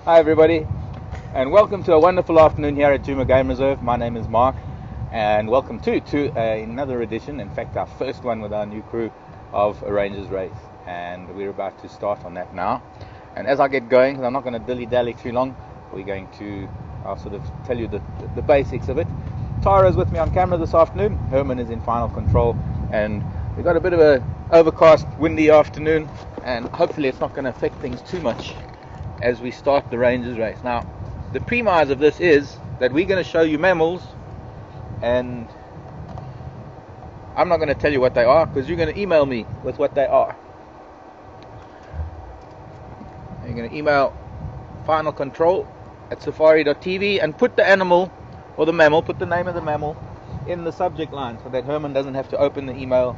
Hi everybody, and welcome to a wonderful afternoon here at Juma Game Reserve. My name is Mark, and welcome to another edition, in fact our first one with our new crew, of a Rangers race. And we're about to start on that now. And as I get going, because I'm not going to dilly-dally too long, I'll sort of tell you the basics of it. Tara's with me on camera this afternoon, Herman is in final control, and we've got a bit of a overcast, windy afternoon, and hopefully it's not going to affect things too much as we start the Rangers race. Now, the premise of this is that we're going to show you mammals, and I'm not going to tell you what they are because you're going to email me with what they are. You're going to email finalcontrol@safari.tv and put the animal or the mammal, put the name of the mammal in the subject line so that Herman doesn't have to open the email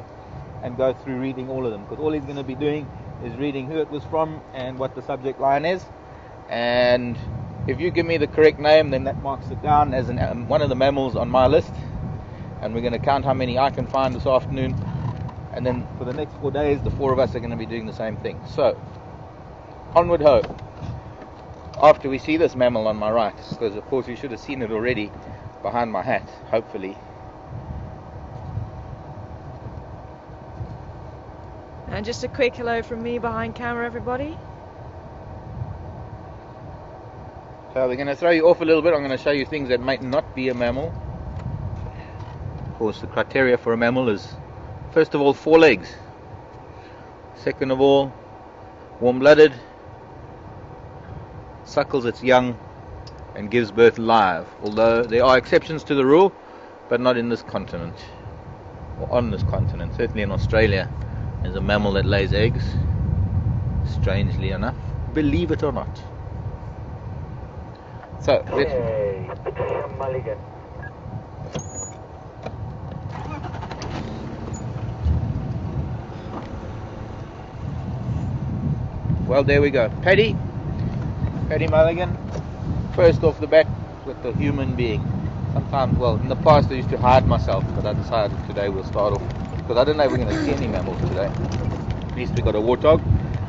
and go through reading all of them, because all he's going to be doing is reading who it was from and what the subject line is. And if you give me the correct name, then that marks it down as one of the mammals on my list, and we're going to count how many I can find this afternoon, and then for the next 4 days the four of us are going to be doing the same thing. So onward ho, after we see this mammal on my right, because of course you should have seen it already behind my hat, hopefully. And just a quick hello from me behind camera, everybody. So we're going to throw you off a little bit. I'm going to show you things that might not be a mammal. Of course, the criteria for a mammal is, first of all, 4 legs. Second of all, warm-blooded, suckles its young, and gives birth live. Although there are exceptions to the rule, but not in this continent, or on this continent. Certainly in Australia, there's a mammal that lays eggs, strangely enough, believe it or not. So, Mulligan. well, there we go. Paddy Mulligan, first off the bat with the human being. Sometimes, well, in the past I used to hide myself, but I decided today we'll start off, because I don't know if we're going to see any mammals today. At least we got a warthog.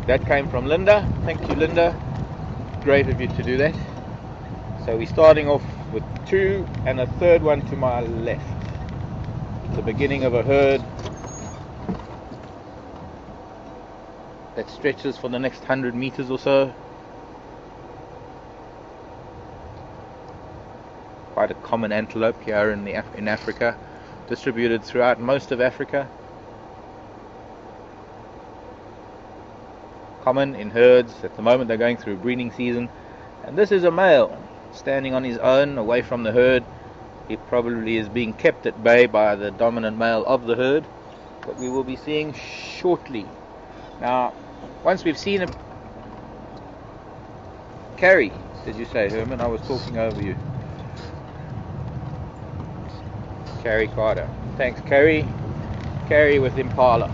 That came from Linda. Thank you, Linda. Great of you to do that. So we're starting off with 2 and a third one to my left. It's the beginning of a herd that stretches for the next 100 meters or so. Quite a common antelope here in Africa, distributed throughout most of Africa. Common in herds. At the moment they're going through breeding season, and this is a male standing on his own away from the herd. He probably is being kept at bay by the dominant male of the herd, that we will be seeing shortly. Now, once we've seen him, Carrie, did you say, Herman? I was talking over you. Carrie Carter. Thanks, Carrie. Carrie with Impala.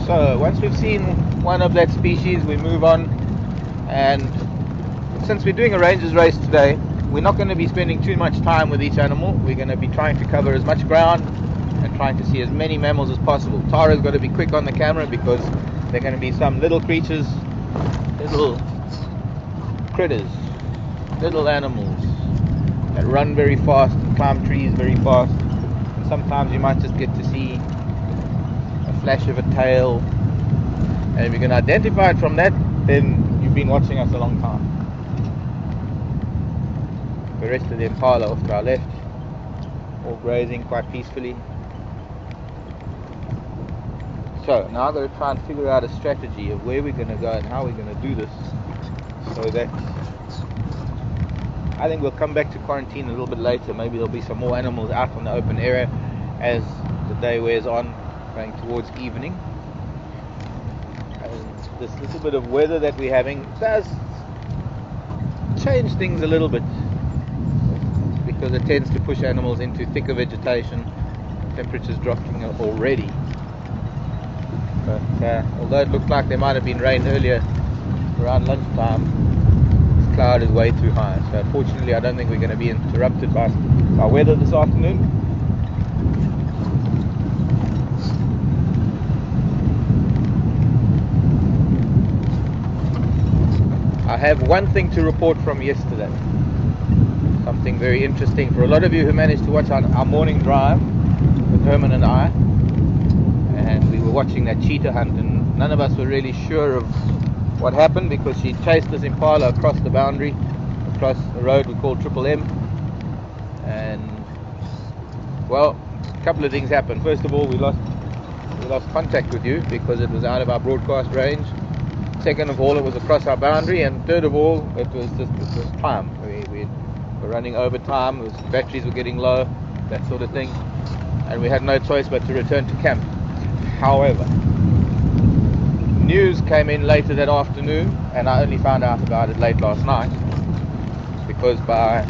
So once we've seen one of that species, we move on. And since we're doing a Rangers race today, we're not going to be spending too much time with each animal. We're going to be trying to cover as much ground and trying to see as many mammals as possible. Tara's got to be quick on the camera because there are going to be some little creatures, little critters, little animals that run very fast and climb trees very fast. And sometimes you might just get to see a flash of a tail, and if you can identify it from that, then you've been watching us a long time. The rest of the Impala off to our left, all grazing quite peacefully. So now I've got to try and figure out a strategy of where we're going to go and how we're going to do this, so that I think we'll come back to quarantine a little bit later. Maybe there'll be some more animals out on the open area as the day wears on, going towards evening. And this little bit of weather that we're having does change things a little bit, because it tends to push animals into thicker vegetation, temperatures dropping already. But although it looked like there might have been rain earlier around lunchtime, it's cloud is way too high. So fortunately, I don't think we're going to be interrupted by weather this afternoon. I have one thing to report from yesterday. Something very interesting for a lot of you who managed to watch our morning drive with Herman and I. And we were watching that cheetah hunt, and none of us were really sure of what happened because she chased this impala across the boundary, across the road we call Triple M. And well, a couple of things happened. First of all, we lost contact with you because it was out of our broadcast range. Second of all, it was across our boundary, and third of all, it was time. We were running over time. Batteries were getting low, that sort of thing, and we had no choice but to return to camp. However, news came in later that afternoon, and I only found out about it late last night because by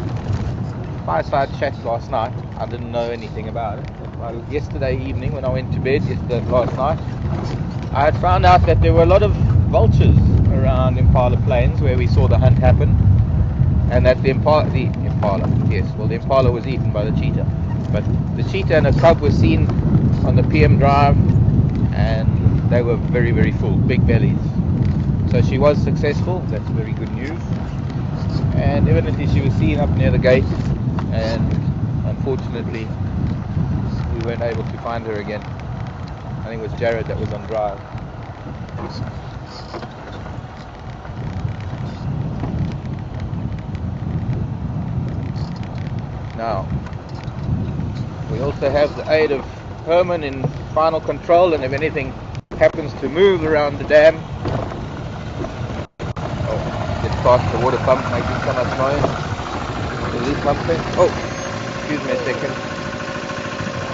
fireside chat last night, I didn't know anything about it. Well, yesterday evening, when I went to bed last night, I had found out that there were a lot of vultures around Impala Plains where we saw the hunt happen, and that the Impala was eaten by the cheetah. But the cheetah and a cub were seen on the PM drive, and they were very, very full, big bellies. So she was successful. That's very good news. And evidently she was seen up near the gate, and unfortunately we weren't able to find her again. I think it was Jared that was on drive. Now, we also have the aid of Herman in final control, and if anything happens to move around the dam, get past the water pump making so much noise. Release something. Oh, excuse me a second.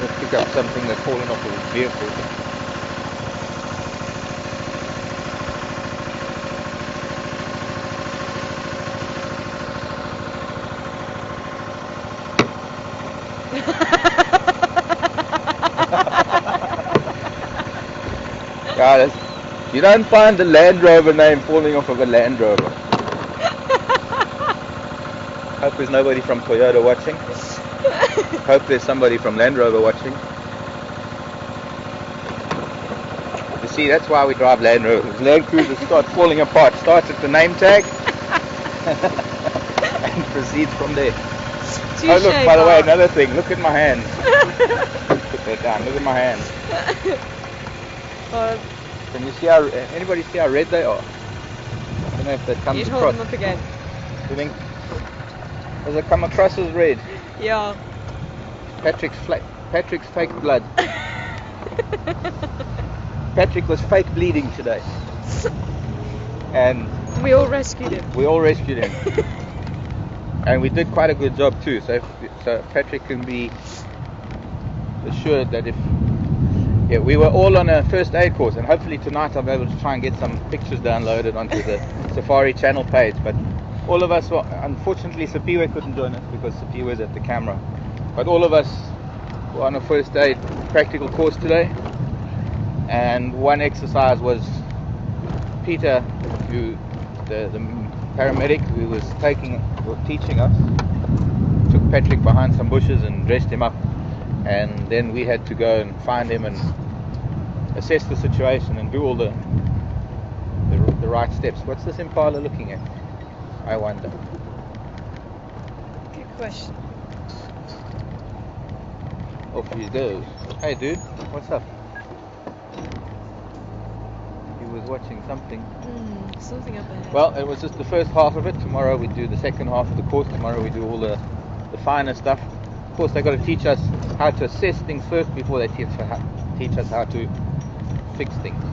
Let's pick up something that's fallen off of the vehicle. Yeah, you don't find the Land Rover name falling off of a Land Rover. Hope there's nobody from Toyota watching. Hope there's somebody from Land Rover watching. You see, that's why we drive Land Rovers. Land Cruisers start falling apart. Starts at the name tag and proceeds from there. Oh look, by the way, another thing. Look at my hands. Put that down. Look at my hands. Can you see anybody see how red they are? I don't know if that comes across. You'd hold them up again. You think? Does it come across as red? Yeah. Patrick's fake blood. Patrick was fake bleeding today. And we all rescued him. And we did quite a good job too. So Patrick can be assured that we were all on a first aid course, and hopefully tonight I'll be able to try and get some pictures downloaded onto the Safari channel page. But all of us unfortunately Sapiwe couldn't join us because Sapiwe's at the camera. But all of us were on a first aid practical course today, and one exercise was Peter, the paramedic who was teaching us, took Patrick behind some bushes and dressed him up, and then we had to go and find him and assess the situation and do all the right steps. What's this impala looking at? I wonder. Good question. Off he goes. Hey dude, what's up? He was watching something. Something up ahead. Well, it was just the first half of it. Tomorrow we do the second half of the course. Tomorrow we do all the finer stuff. Of course, they've got to teach us how to assess things first before they teach us how to fix things,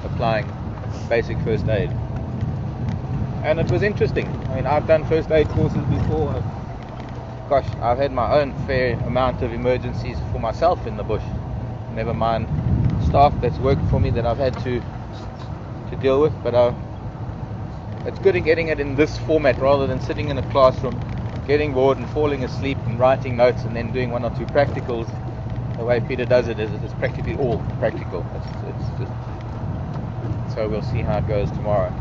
applying basic first aid. And it was interesting. I mean, I've done first aid courses before. Gosh, I've had my own fair amount of emergencies for myself in the bush. Never mind staff that's worked for me that I've had to deal with. But it's good at getting it in this format rather than sitting in a classroom, getting bored and falling asleep and writing notes and then doing one or two practicals. The way Peter does it is it's practically all practical. It's just, so we'll see how it goes tomorrow.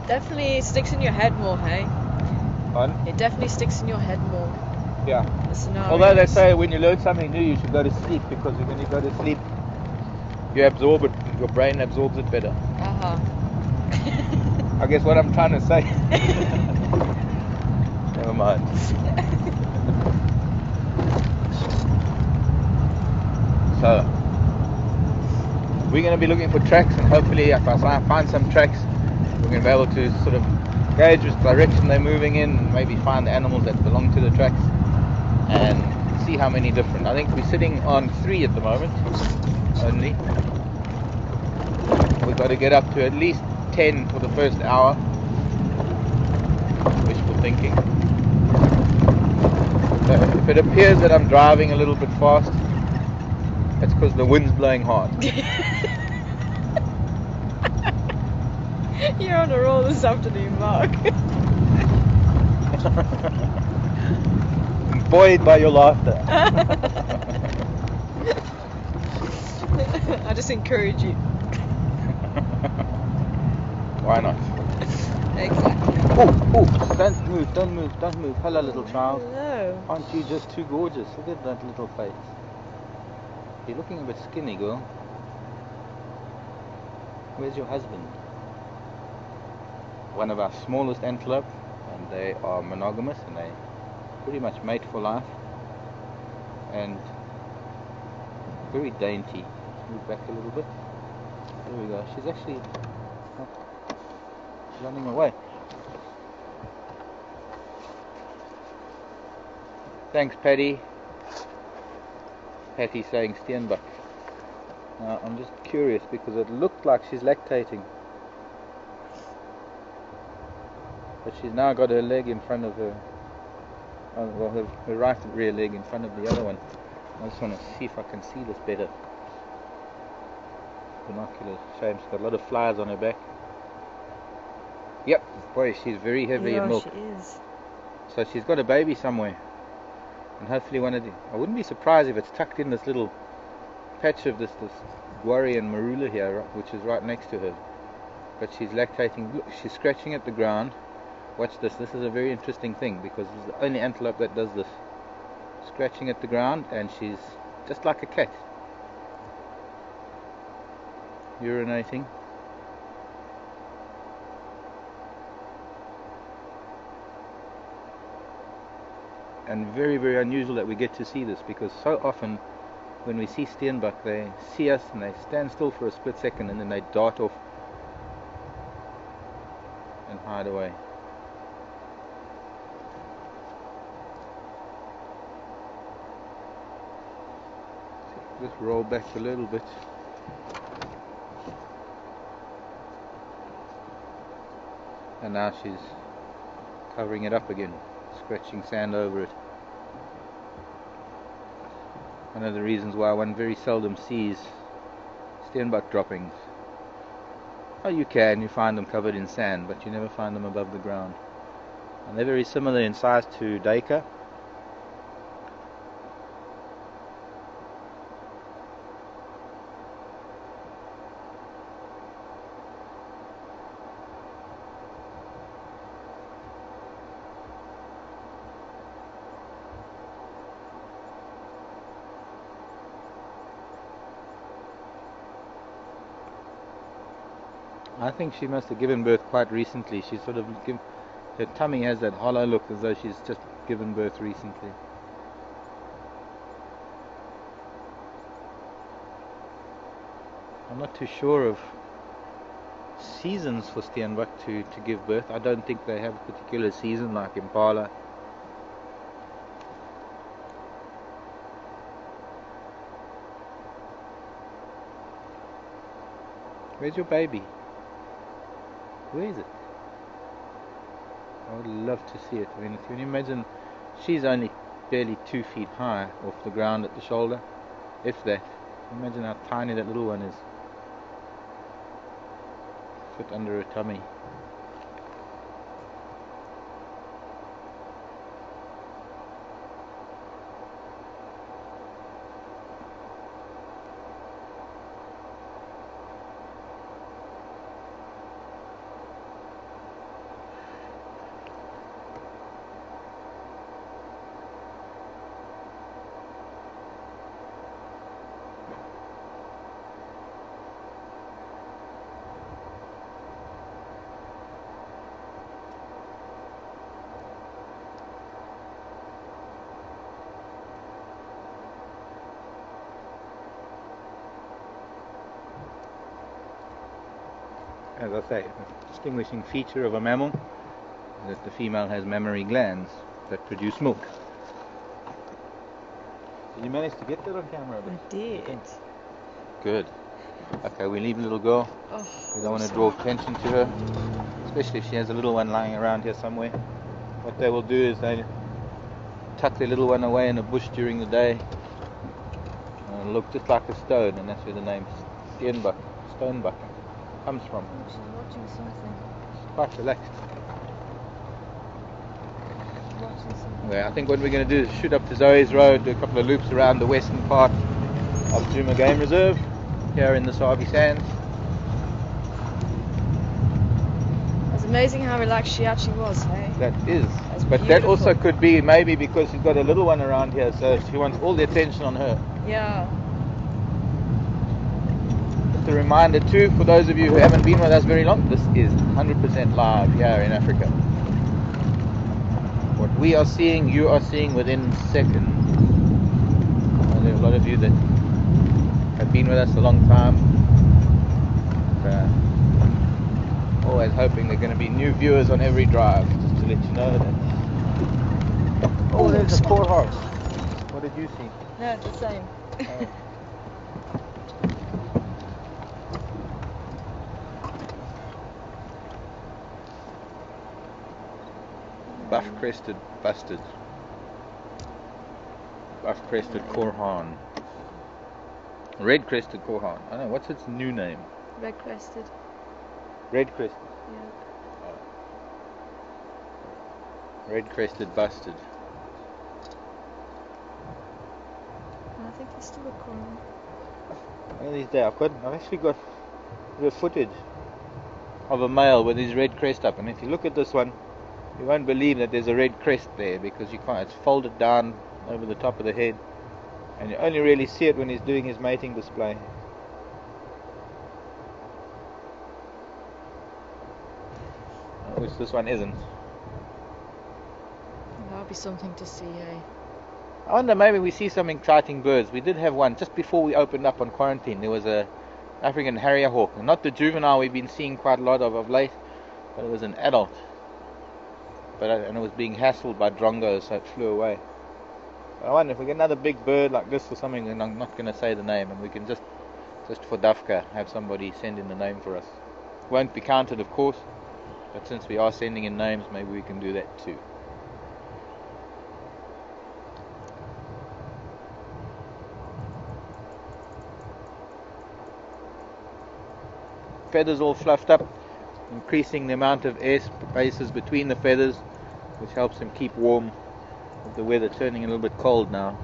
Definitely sticks in your head more, hey? Pardon? It definitely sticks in your head more. Yeah. The scenarios. Although they say when you learn something new, you should go to sleep, because when you go to sleep, you absorb it. Your brain absorbs it better. Uh-huh. I guess what I'm trying to say. Never mind. So we're going to be looking for tracks, and hopefully if I find some tracks, we're going to be able to sort of gauge which direction they're moving in, and maybe find the animals that belong to the tracks and see how many different. I think we're sitting on 3 at the moment only. We've got to get up to at least 10 for the first hour. Wishful thinking. So if it appears that I'm driving a little bit fast, that's because the wind's blowing hard. You're on a roll this afternoon, Mark. Buoyed by your laughter. I just encourage you. Why not? Exactly. Oh, don't move. Hello, little child. Hello. Aren't you just too gorgeous? Look at that little face. You're looking a bit skinny, girl. Where's your husband? One of our smallest antelope, and they are monogamous, and they pretty much mate for life, and very dainty. Move back a little bit. There we go. She's actually running away. Thanks, Patty. Patty saying steenbok. Now I'm just curious because it looked like she's lactating, but she's now got her leg in front of her, well, her right rear leg in front of the other one. I just want to see if I can see this better. Binoculars. Shame, she's got a lot of flies on her back. Yep, boy, she's very heavy in milk. She is. So she's got a baby somewhere, and hopefully one of the. I wouldn't be surprised if it's tucked in this little patch of this guarri and marula here, which is right next to her. But she's lactating. Look, she's scratching at the ground. Watch this. This is a very interesting thing, because this is the only antelope that does this. Scratching at the ground, and she's just like a cat. Urinating. And very, very unusual that we get to see this, because so often when we see steenbok, they see us and they stand still for a split second, and then they dart off and hide away. Just roll back a little bit. And now she's covering it up again, scratching sand over it. One of the reasons why one very seldom sees steenbok droppings. Oh, you find them covered in sand, but you never find them above the ground. And they're very similar in size to duiker. I think she must have given birth quite recently. She's sort of her tummy has that hollow look, as though she's just given birth recently. I'm not too sure of seasons for steenbok to give birth. I don't think they have a particular season like impala. Where's your baby? Where is it? I would love to see it. I mean, can you imagine? She's only barely 2 feet high off the ground at the shoulder, if that. Imagine how tiny that little one is. Fit under her tummy. as I say, a distinguishing feature of a mammal is that the female has mammary glands that produce milk. Did you manage to get that on camera? I did. Good. Okay, we leave the little girl. Oh, We don't want to draw attention to her, especially if she has a little one lying around here somewhere. What they will do is they tuck their little one away in a bush during the day and it'll look just like a stone, and that's where the name stonebuck comes from. Oh, she's watching something. It's quite relaxed. She's watching something. Okay, I think what we're going to do is shoot up to Zoe's Road, do a couple of loops around the western part of Djuma Game Reserve here in the Sabi Sands. It's amazing how relaxed she actually was, hey? That is. That's But that also beautiful. could be maybe because she's got a little one around here, so she wants all the attention on her. Yeah. Just a reminder too, for those of you who haven't been with us very long, this is 100% live here in Africa. What we are seeing, you are seeing within seconds. And there are a lot of you that have been with us a long time. Always hoping there are going to be new viewers on every drive, just to let you know that. Oh, there's a poor horse. What did you see? No, it's the same. Buff-crested bustard. Buff-crested Korhan. Red-crested Korhan. I don't know, what's its new name? Red-crested. Red-crested. Yeah. Red-crested bustard. I think it's still a corn. One of these days, I've actually got the footage of a male with his red crest up, and if you look at this one, you won't believe that there's a red crest there because you can't. It's folded down over the top of the head, and you only really see it when he's doing his mating display. Which this one isn't. That'll be something to see, eh? I wonder, maybe we see some exciting birds. We did have one just before we opened up on quarantine. There was a African harrier hawk, not the juvenile we've been seeing quite a lot of late, but it was an adult. And it was being hassled by drongos, so it flew away. But I wonder if we get another big bird like this or something, and I'm not going to say the name, and we can just for Dafka have somebody send in the name for us. Won't be counted, of course, but since we are sending in names, maybe we can do that too. Feathers all fluffed up, increasing the amount of air spaces between the feathers, which helps him keep warm with the weather turning a little bit cold now.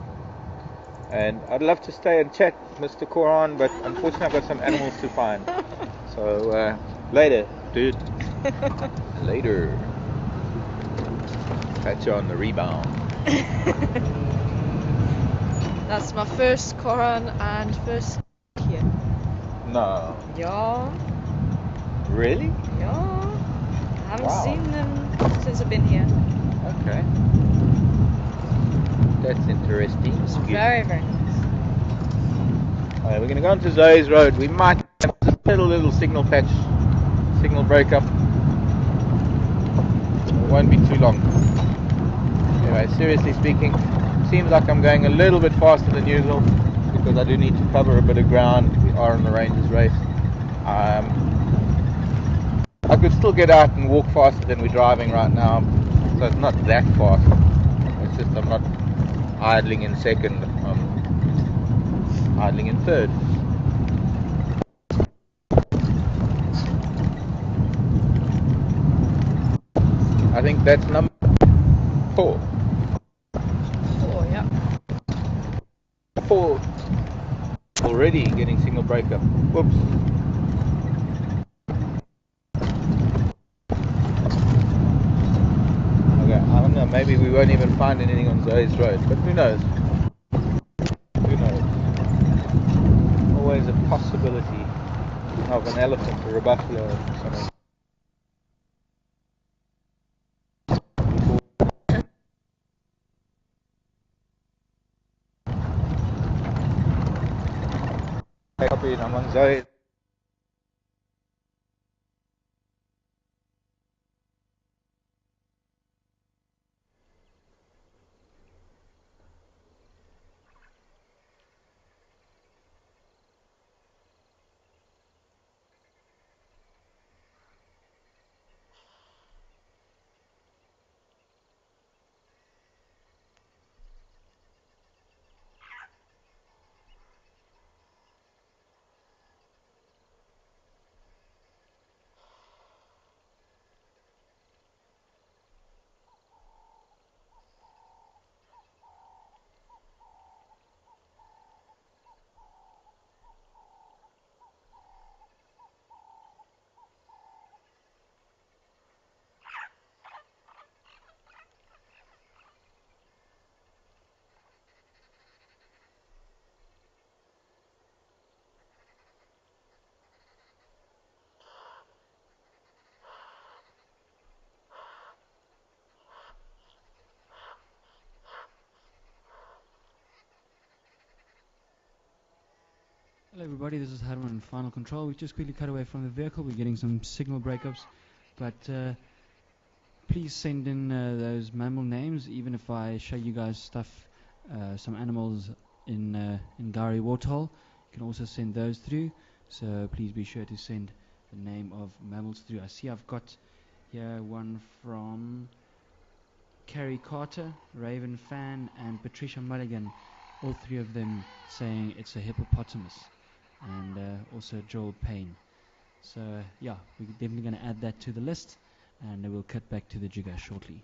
And I'd love to stay and chat, Mr. Koran, but unfortunately I've got some animals to find. So later, dude. Later. Catch you on the rebound. That's my first Koran and first here. No. Yeah. Really? Yeah. I haven't Wow. seen them since I've been here. Okay. That's interesting. It's very, very nice. Alright, we're going to go onto Zoe's Road. We might have a little signal patch, signal breakup. It won't be too long. Anyway, seriously speaking, seems like I'm going a little bit faster than usual because I do need to cover a bit of ground. We are on the Rangers race. I could still get out and walk faster than we're driving right now, so it's not that fast. It's just I'm not idling in second, I'm idling in third. I think that's number 4. Oh, yeah. 4 already getting signal breakup. Whoops. Okay, I don't know, maybe we won't even find anything on Zoe's Road, but who knows? Who knows? Always a possibility of an elephant or a buffalo or something. Copy, I'm on Zoe. Hello everybody, this is Harman in Final Control. We've just quickly cut away from the vehicle. We're getting some signal breakups, but please send in those mammal names. Even if I show you guys stuff, some animals in Gary Warthol, you can also send those through. So please be sure to send the name of mammals through. I see I've got here one from Carrie Carter, Raven Fan, and Patricia Mulligan. All three of them saying it's a hippopotamus. And also Joel Payne. So yeah, we're definitely going to add that to the list, and we'll cut back to the jigger shortly.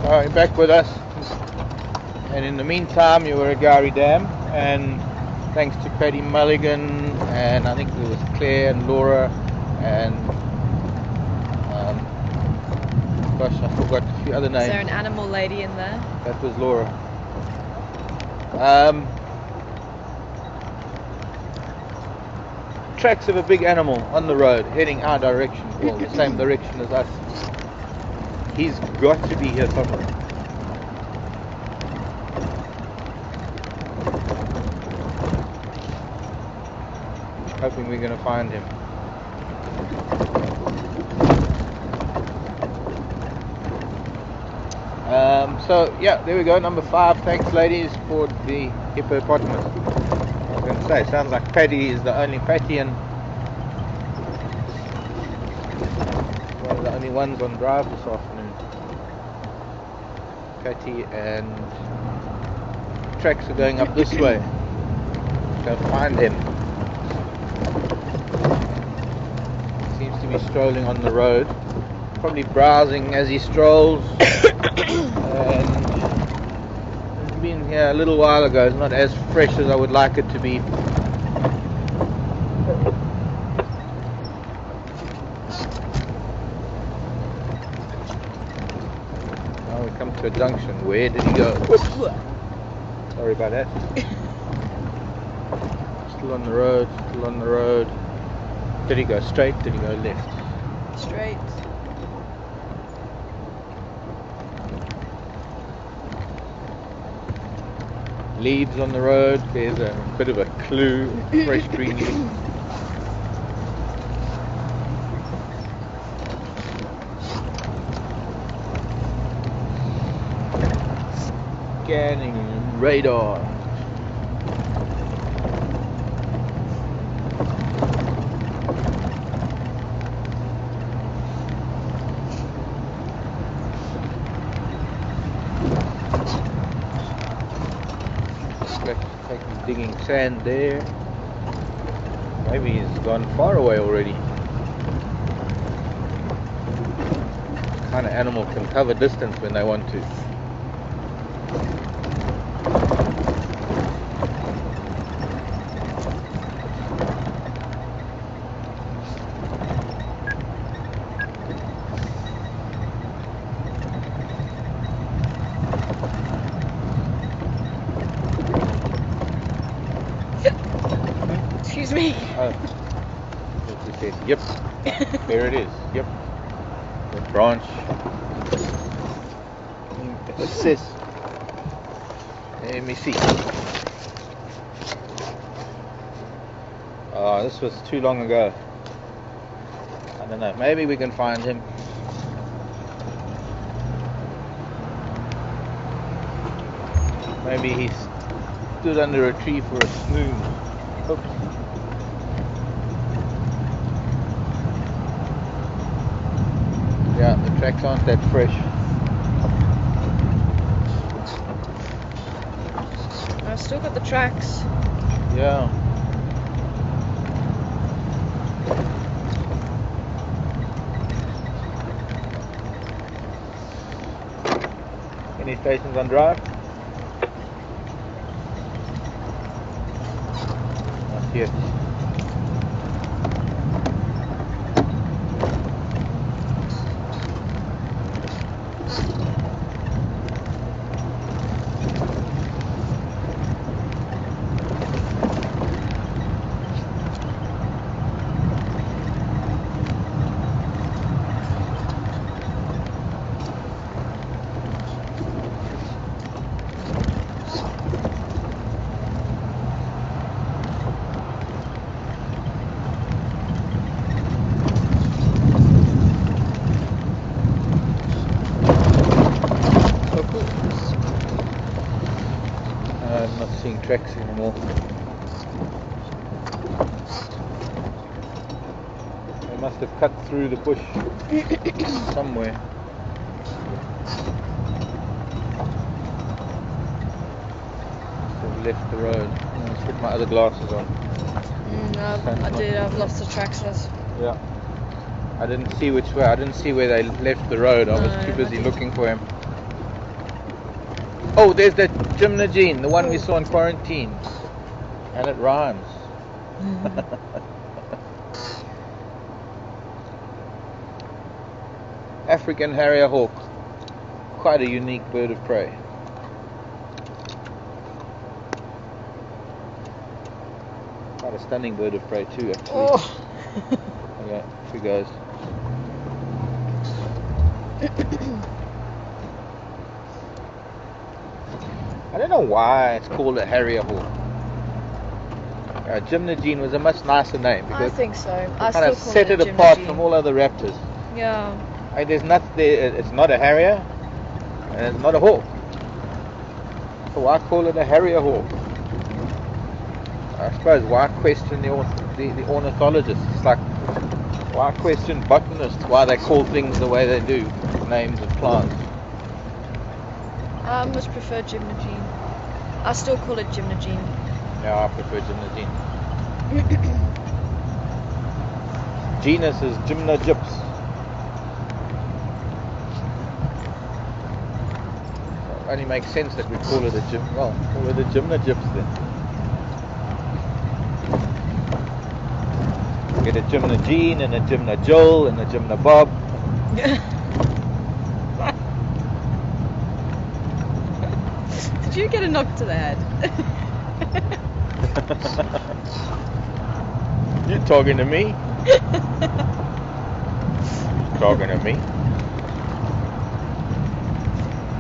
You're back with us, and in the meantime you were at Gowrie Dam, and thanks to Paddy Mulligan, and I think it was Claire and Laura, and gosh, I forgot a few other names. Is there an animal lady in there? That was Laura. Tracks of a big animal on the road heading our direction, well, the same direction as us. He's got to be here somewhere. Hoping we're going to find him. So yeah, there we go, number 5. Thanks ladies for the hippopotamus. I was going to say, sounds like Paddy is the only Patty and one of the only ones on drive this afternoon. Patty, and tracks are going up this way. Go find him. Seems to be strolling on the road, probably browsing as he strolls. And he's been here a little while ago. It's not as fresh as I would like it to be. Now we come to a junction. Where did he go? Oops. Sorry about that. Still on the road, still on the road. Did he go straight? Did he go left? Straight. Leaves on the road. There's a bit of a clue. Fresh green leaf. Scanning radar. Digging sand there. Maybe he's gone far away already. This kind of animal can cover distance when they want to. Excuse me. Oh, what's it said? Yep, there it is. Yep, the branch. Assist. Let me see. Oh, this was too long ago. I don't know. Maybe we can find him. Maybe he stood under a tree for a snooze. Oops. Yeah, the tracks aren't that fresh. I've still got the tracks. Yeah. Any stations on drive? Not yet. I'm not seeing tracks anymore. They must have cut through the bush somewhere. They've left the road. Let's put my other glasses on. I did. I've lost the tracks. Yeah. I didn't see which way. I didn't see where they left the road. I was No, too I busy didn't. looking for him. Oh, there's that gymnogene, the one we saw in quarantine. And it rhymes. African harrier hawk. Quite a unique bird of prey. Quite a stunning bird of prey too, actually. Oh. Okay, she goes. I don't know why it's called a harrier hawk. Gymnogene was a much nicer name I because think so. it I kind still of call set it it a apart gymnogene. from all other raptors. Yeah. There's not there. It's not a harrier, and it's not a hawk. So why call it a harrier hawk? I suppose why question the ornithologists? It's like why question botanists why they call things the way they do, names of plants. I much prefer gymnogene. I still call it gymnogene. Yeah, I prefer gymnogene. Genus is Gymnogyps. It only makes sense that we call it a call it a Gymnogyps then. We get a Gymnogene and a Gymnojoel and a Gymnobob. Did you get a knock to the head? You talking to me? Talking to me?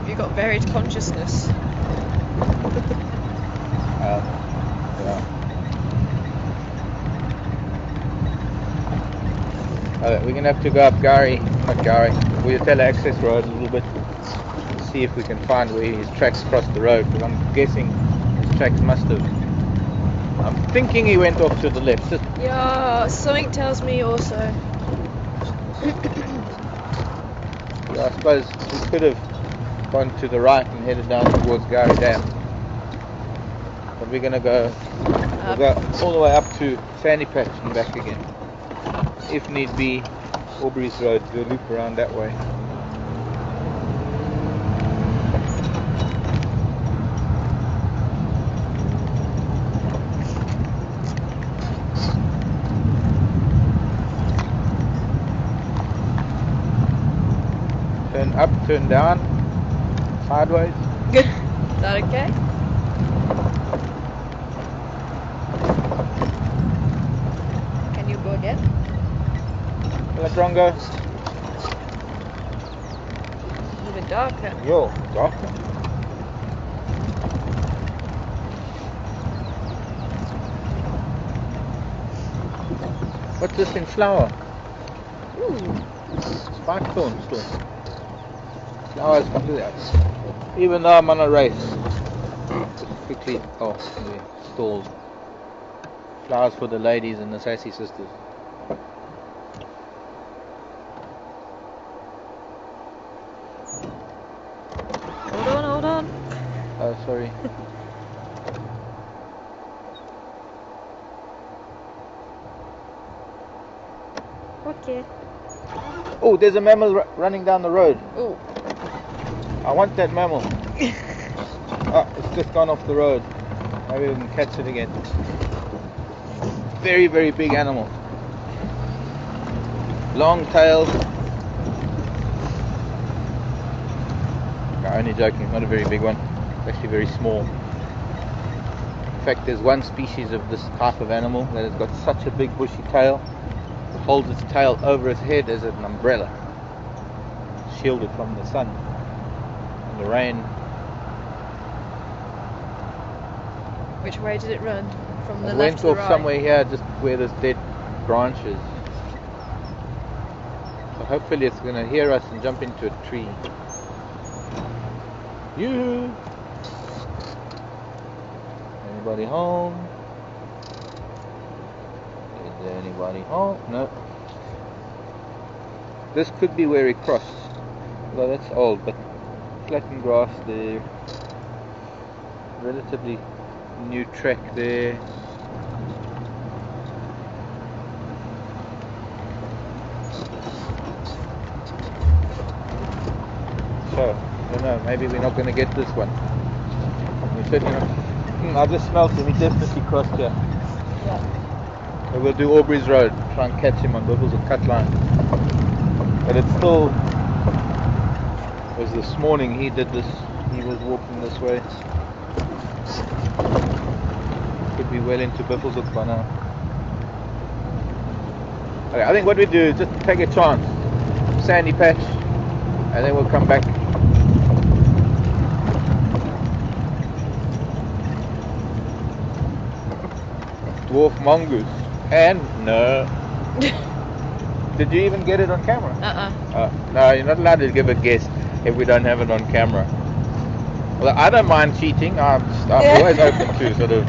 You got varied consciousness. Yeah. We're gonna have to go up Wheatella access road a little bit, see if we can find where his tracks crossed the road. Because I'm guessing his tracks must have. I'm thinking he went off to the left. Yeah, something tells me also. I suppose we could have gone to the right and headed down towards Gary Dam. But we're gonna go. We'll go all the way up to Sandy Patch and back again. If need be, Aubrey's Road, do a loop around that way. Turn up, turn down, sideways. Is that okay? Can you go again? Electrongo. A little bit darker. Yo, darker. What's this in flower? Ooh. Spike thorn still. Flowers come to that. Even though I'm on a race. Just quickly, anyway, stalled. Flowers for the ladies and the sassy sisters. sorry. Okay. Oh, there's a mammal running down the road. Oh. I want that mammal. Oh, it's just gone off the road. Maybe we can catch it again. Very, very big animal. Long tailed. No, only joking, not a very big one. It's actually very small. In fact, there's one species of this type of animal that has got such a big bushy tail. It holds its tail over its head as an umbrella, shielded from the sun and the rain. Which way did it run? From the It left went to the off right? somewhere here, just where there's dead branches. So hopefully it's going to hear us and jump into a tree. You. Anybody home? Is there anybody home? No. This could be where he crossed. Well, that's old, but flattened grass there. Relatively new track there. So, I don't know, maybe we're not going to get this one. We're certainly not. I just smelt him, he definitely crossed here. Yeah. So we'll do Aubrey's Road, try and catch him on Bubbles or Cut Line. But it's still, was this morning he did this, he was walking this way. Could be well into Biffleshoek by now. Okay, I think what we do is just take a chance, sandy patch, and then we'll come back. Dwarf mongoose. And no. Did you even get it on camera? No, you're not allowed to give a guess if we don't have it on camera. Well, I don't mind cheating. I'm always open to sort of.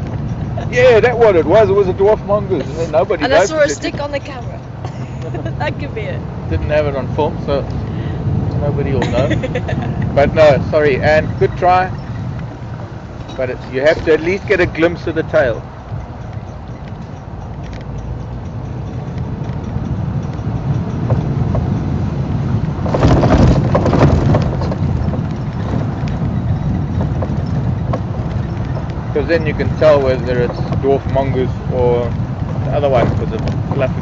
Yeah, that's what it was. It was a dwarf mongoose, and then nobody. And I saw a stick on the camera. That could be it. Didn't have it on film, so nobody will know. But no, sorry, and good try. But you have to at least get a glimpse of the tail. Because then you can tell whether it's dwarf mongoose or the other one, because it's fluffy,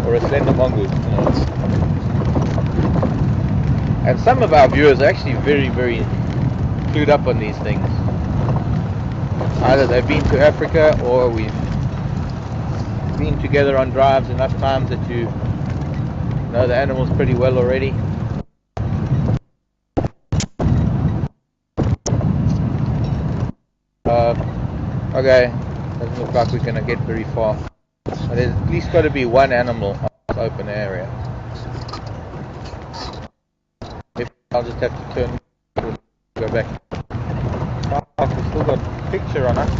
or a slender mongoose. You know. And some of our viewers are actually very, very clued up on these things. Either they've been to Africa, or we've been together on drives enough times that you know the animals pretty well already. Okay, doesn't look like we're going to get very far. But there's at least got to be one animal on this open area. If I'll just have to turn and go back. Oh, we've still got a picture on us.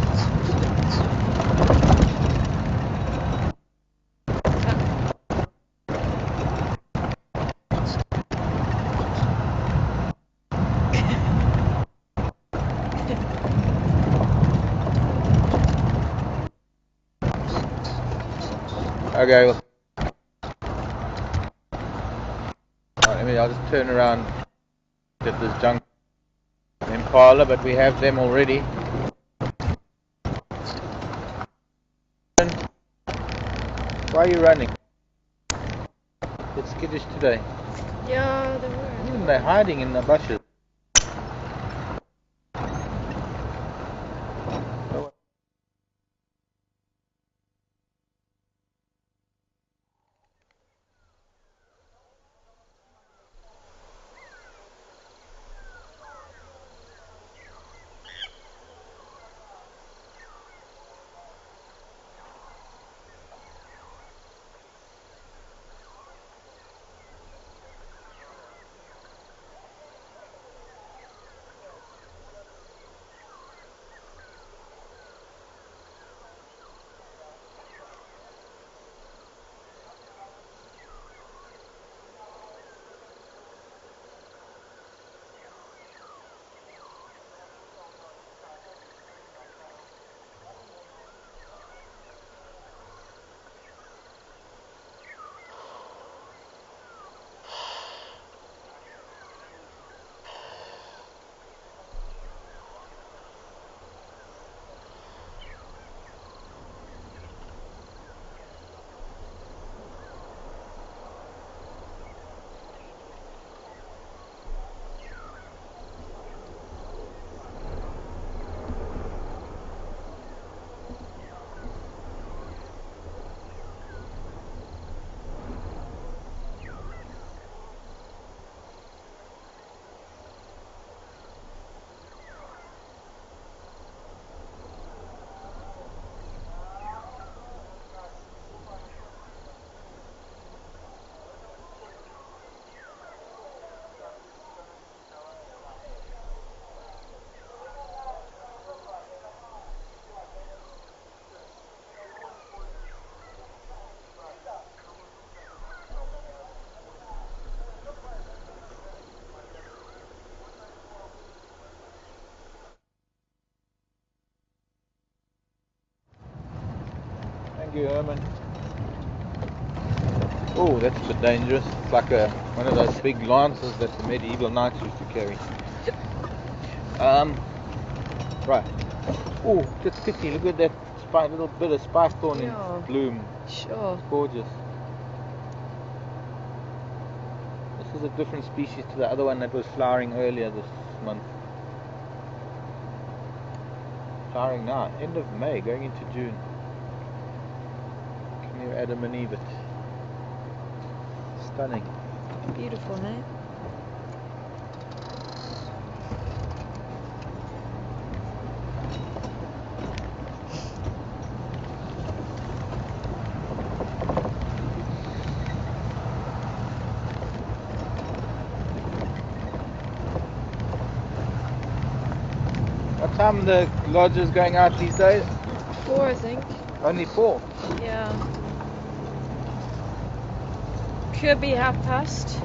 Okay, well, I'll just turn around at this junk Impala, but we have them already. Why are you running? It's skittish today. Yeah, they were. Even they're hiding in the bushes. you, Herman. Oh, that's a bit dangerous. It's like one of those big lances that the medieval knights used to carry. Right. Oh, just quickly, look at that little bit of spice thorn in bloom. Sure. Gorgeous. This is a different species to the other one that was flowering earlier this month. Flowering now, end of May, going into June. Can you Adam and Eve it? Stunning. Beautiful, eh? What time are the lodges going out these days? 4, I think. Only 4? Yeah. Could be past.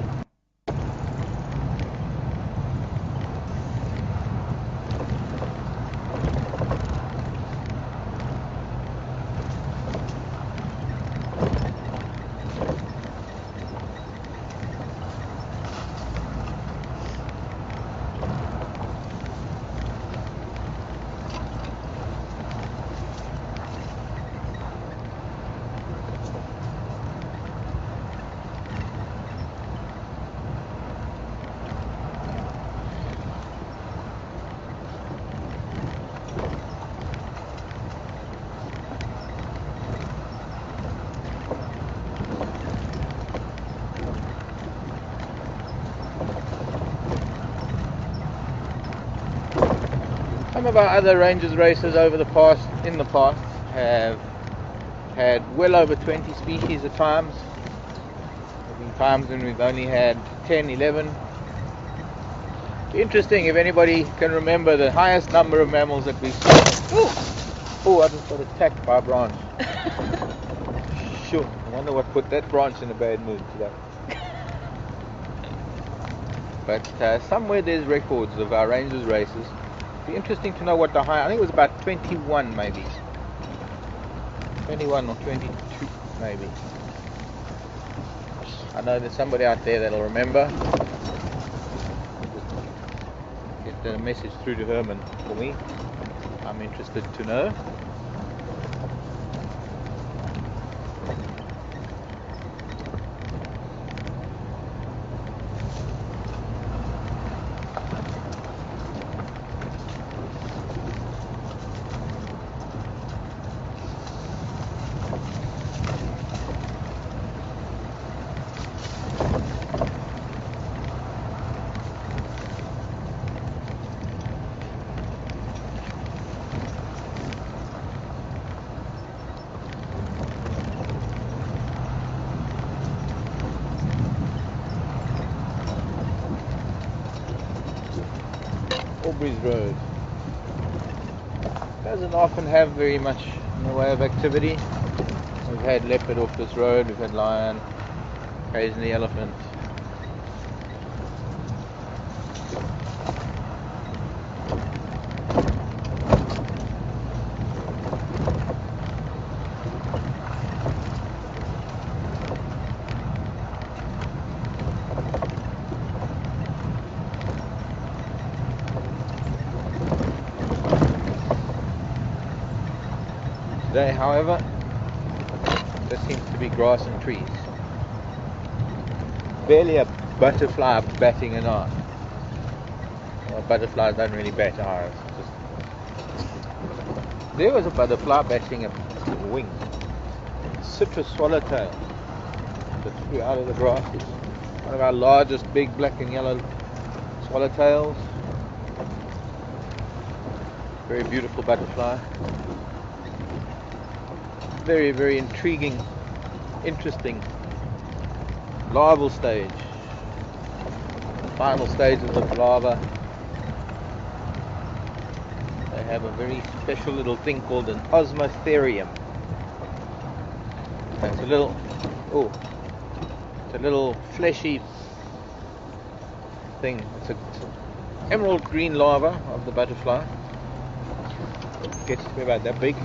Some of our other Rangers races in the past have had well over 20 species at times. There have been times when we've only had 10, 11. Interesting if anybody can remember the highest number of mammals that we've seen. Oh, I just got attacked by a branch. Sure, I wonder what put that branch in a bad mood today. But somewhere there's records of our Rangers races. Be interesting to know what the high. I think it was about 21 maybe. 21 or 22 maybe. I know there's somebody out there that'll remember. Get the message through to Herman for me. I'm interested to know. Road doesn't often have very much in the way of activity. We've had leopard off this road, we've had lion, occasionally elephant. Today, however, there seems to be grass and trees. Barely a butterfly batting an eye. Well, butterflies don't really bat eyes. There was a butterfly batting a wing. Citrus swallowtail that flew out of the grasses. One of our largest big black and yellow swallowtails. Very beautiful butterfly. Very, very intriguing, interesting larval stage. The final stage of the larva. They have a very special little thing called an osmotherium. It's a little, it's a little fleshy thing. It's an emerald green larva of the butterfly. It gets to be about that big.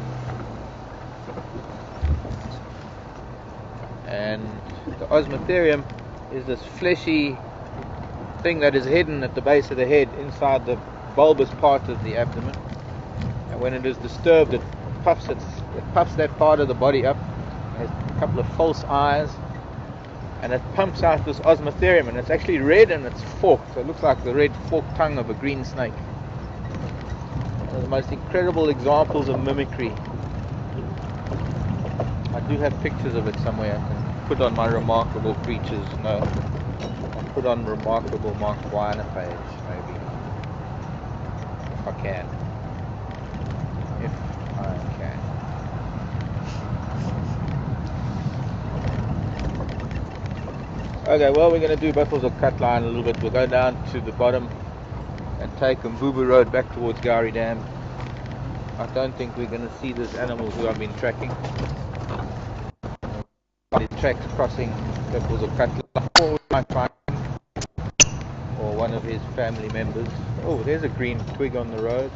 and the osmitherium is this fleshy thing that is hidden at the base of the head inside the bulbous part of the abdomen, and when it is disturbed it puffs that part of the body up. It has a couple of false eyes, and it pumps out this osmitherium, and it's actually red and it's forked, so it looks like the red forked tongue of a green snake. One of the most incredible examples of mimicry. I do have pictures of it somewhere I can put on my Remarkable Creatures. No, I'll put on Remarkable Mark Weiner page, maybe. If I can. If I can. Okay, well, we're going to do Buffelshoek cut line a little bit. We'll go down to the bottom and take Mvubu Road back towards Gowrie Dam. I don't think we're going to see these animals who I've been tracking. The tracks crossing Buffelshoek cut line, or we might find him, or one of his family members. Oh, there's a green twig on the road.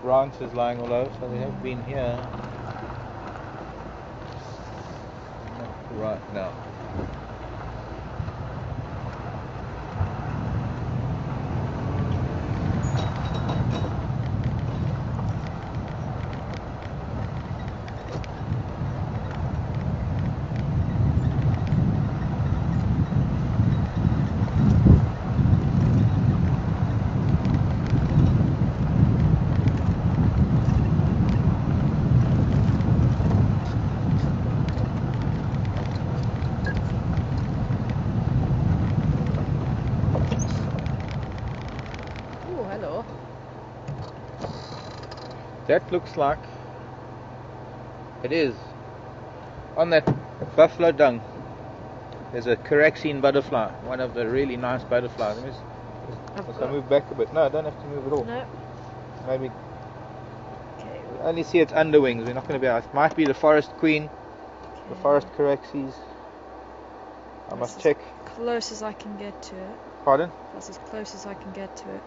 Branches lying all over, so they have been here. Not right now. That looks like it is. On that buffalo dung, there's a Caraxine butterfly, one of the really nice butterflies. Must I move back a bit? No, I don't have to move at all. No. Maybe. Okay. We only see its underwings. We're not going to be out. It might be the forest queen, the forest Caraxes. I must check. Close as I can get to it. Pardon? That's as close as I can get to it.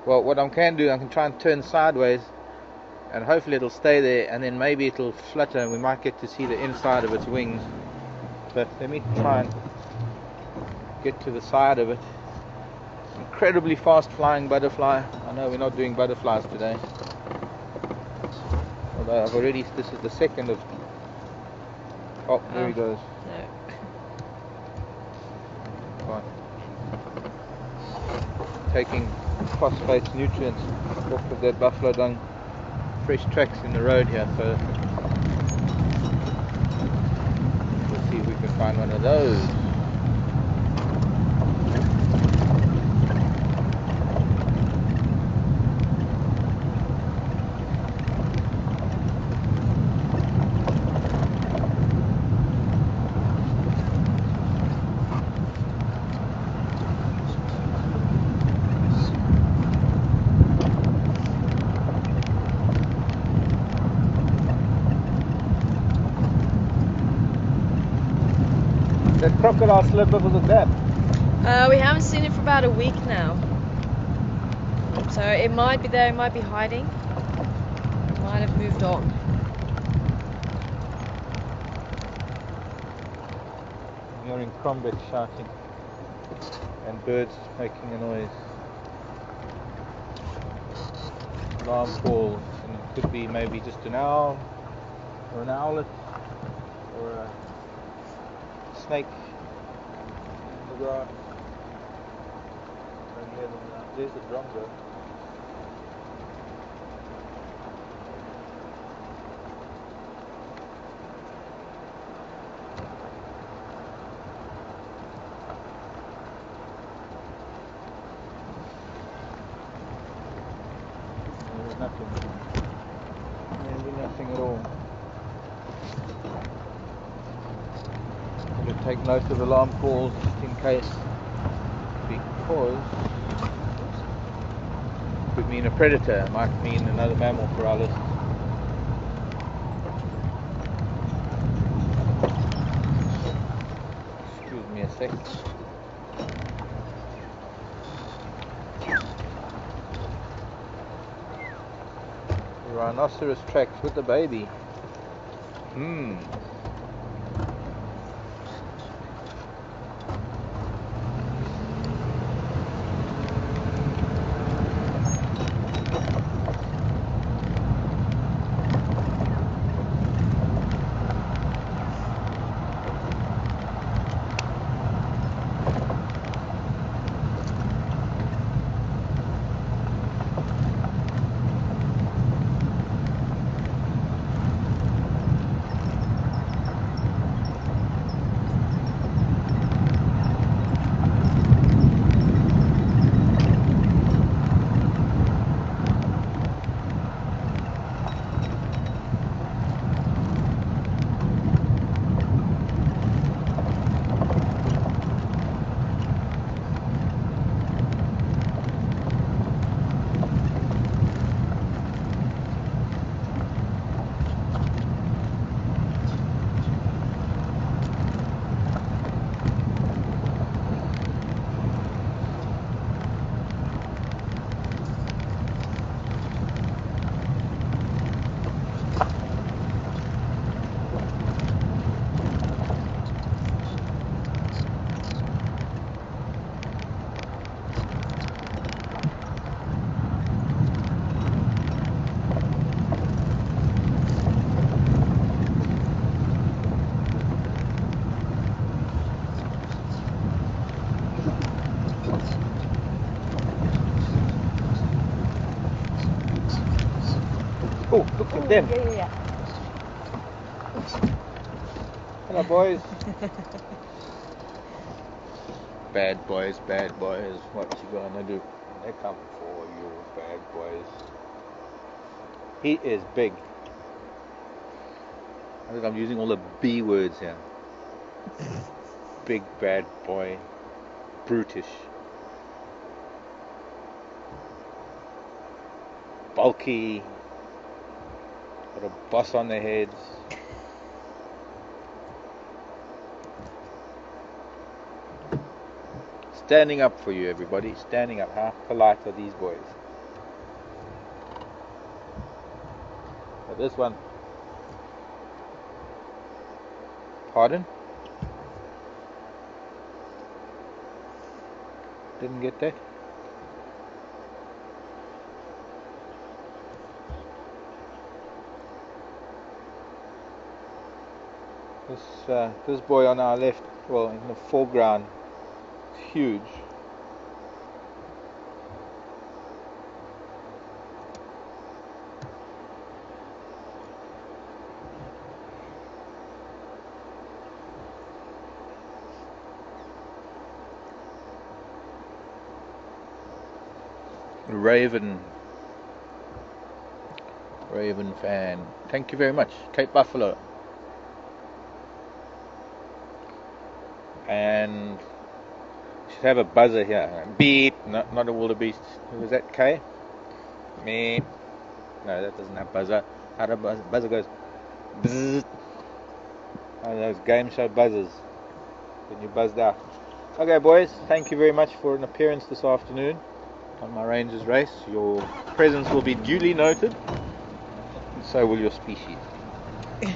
Well, what I can do, I can try and turn sideways, and hopefully it'll stay there, and then maybe it'll flutter and we might get to see the inside of its wings. But let me try and get to the side of it. Incredibly fast flying butterfly. I know we're not doing butterflies today, although I've already, this is the second of, oh, there he goes. No. Fine. Taking phosphate nutrients off of that buffalo dung. Fresh tracks in the road here, so we'll see if we can find one of those. That crocodile slip was a dab. We haven't seen it for about a week now. So it might be there, it might be hiding. It might have moved on. I'm hearing crombec shouting and birds making a noise. Alarm calls, and it could be maybe just an owl or an owlet or a snake in the grass. Don't hear them now. There's the drongo. There's nothing. Maybe nothing at all. I'm going to take note of alarm calls just in case, because it could mean a predator, it might mean another mammal for our list. Excuse me a sec. Rhinoceros tracks with the baby. Oh, look at them. Yeah. Hello, boys. Bad boys, bad boys. What you gonna do? They come for you, bad boys. He is big. I think I'm using all the B words here. Big bad boy. Brutish. Bulky. Got a boss on their heads. Standing up for you, everybody. Standing up. How polite are these boys? But this one. Pardon? Didn't get that? This boy on our left, well, in the foreground, is huge. Raven fan. Thank you very much. Cape Buffalo. And we should have a buzzer here. Beep. Not a wildebeest. Who was that? K? Me. No, that doesn't have buzzer. How the buzzer goes? Bzzz. Oh, those game show buzzers. When you buzzed out. Okay, boys. Thank you very much for an appearance this afternoon on my Rangers race. Your presence will be duly noted. And so will your species. Oops.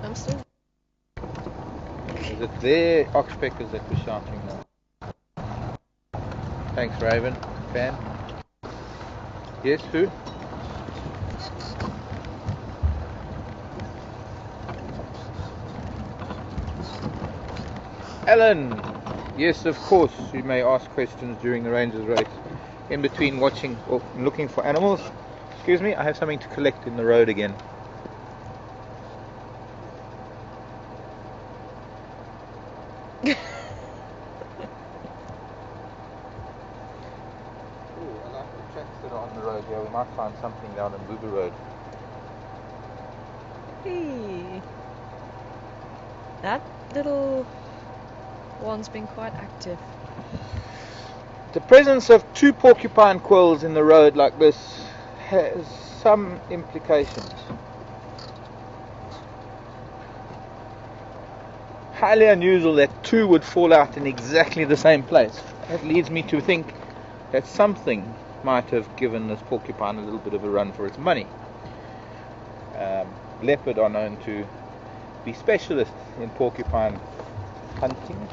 I'm still. Is it their oxpeckers that we're shouting now? Thanks, Raven. Fan. Yes, who? Alan. Yes, of course. You may ask questions during the Rangers race. In between watching or looking for animals. Excuse me, I have something to collect in the road again. Ooh, I like the tracks that are on the road here. We might find something down on Boober Road. Hey. That little one's been quite active. The presence of two porcupine quills in the road like this has some implications. highly unusual that two would fall out in exactly the same place. That leads me to think that something might have given this porcupine a little bit of a run for its money. Leopard are known to be specialists in porcupine hunting.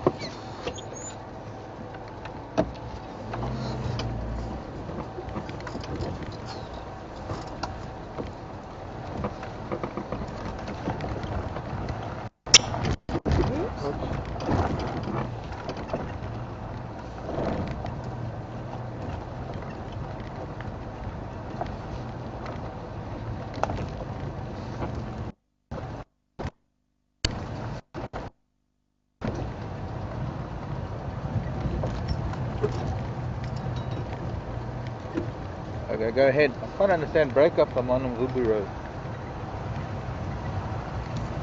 Okay, go ahead. I can't understand. Break up. I'm on Ruby Road.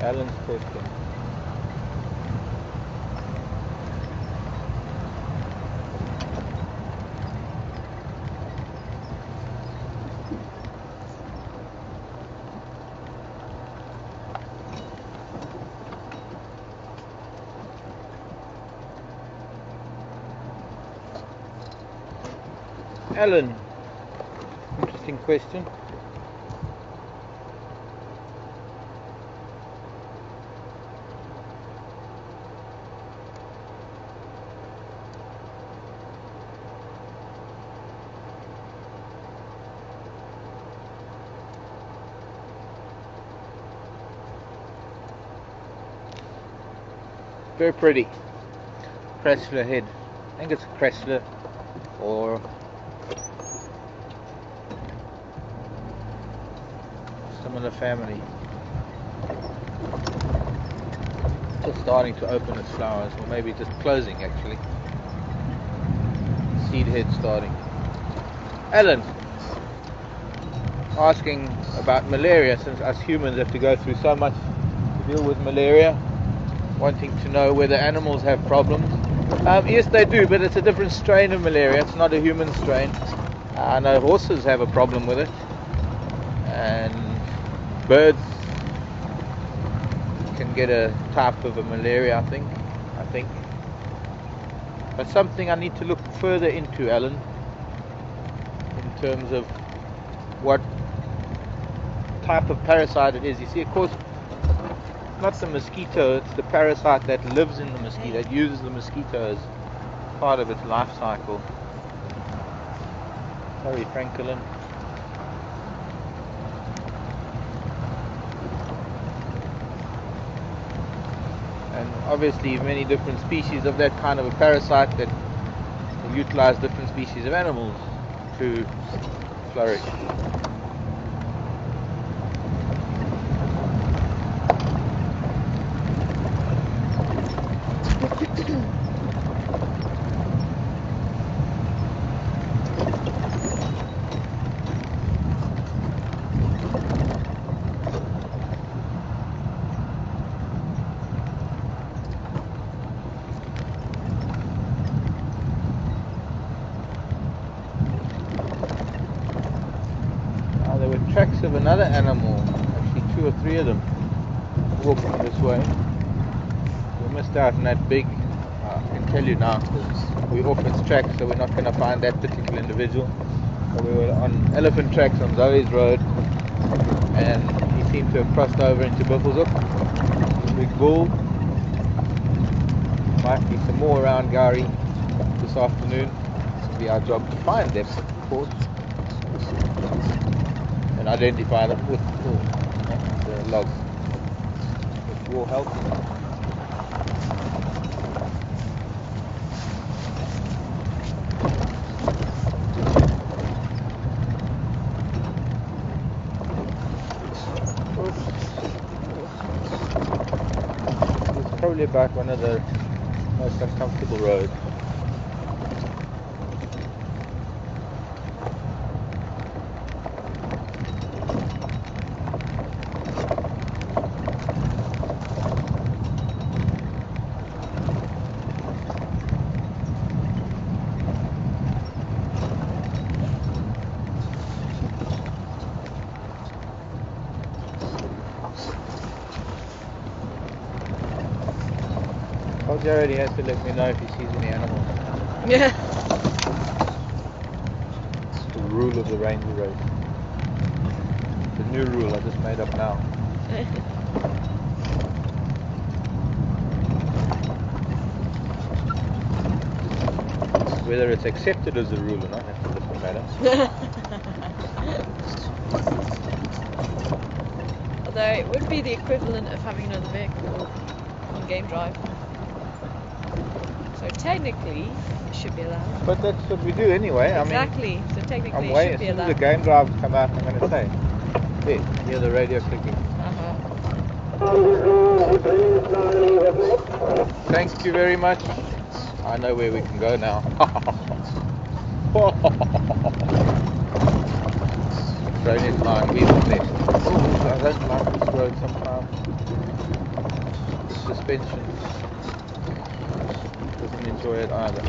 Alan's testing. Alan, interesting question. Very pretty. Chrysler head. I think it's a Chrysler or similar family. Just starting to open its flowers, or maybe just closing actually. Seed head starting. Alan, asking about malaria, since us humans have to go through so much to deal with malaria, wanting to know whether animals have problems. Yes, they do, but it's a different strain of malaria. It's not a human strain. I know horses have a problem with it, and birds can get a type of a malaria, I think. But something I need to look further into, Alan, in terms of what type of parasite it is. You see, of course, not the mosquito, it's the parasite that lives in the mosquito, that uses the mosquito as part of its life cycle. Sorry, Franklin. And obviously many different species of that kind of a parasite that utilize different species of animals to flourish. There were tracks of another animal, actually 2 or 3 of them, walking this way. We missed out on that big, I can tell you now, because we're off its tracks, so we're not going to find that particular individual. So we were on elephant tracks on Zoe's Road, and he seemed to have crossed over into Buffelshoek. Big bull. Might be some more around Gary this afternoon. It'll be our job to find them, of course, and identify them with the logs, which will help. It's probably about one of the most uncomfortable roads. Jared, he has to let me know if he sees any animals. Yeah. It's the rule of the ranger race. The new rule I just made up now. Whether it's accepted as a rule or not, that's a different matter. Although it would be the equivalent of having another vehicle on game drive. So technically, it should be allowed. But that's what we do anyway. Exactly. So I mean, technically, I'm it way, should as be soon as allowed. the game drives come out, I'm going to say, there, hear the radio clicking. Thank you very much. I know where we can go now. Thrown in line, we will nest. Oh, I don't like this road sometimes. The suspension doesn't enjoy it either.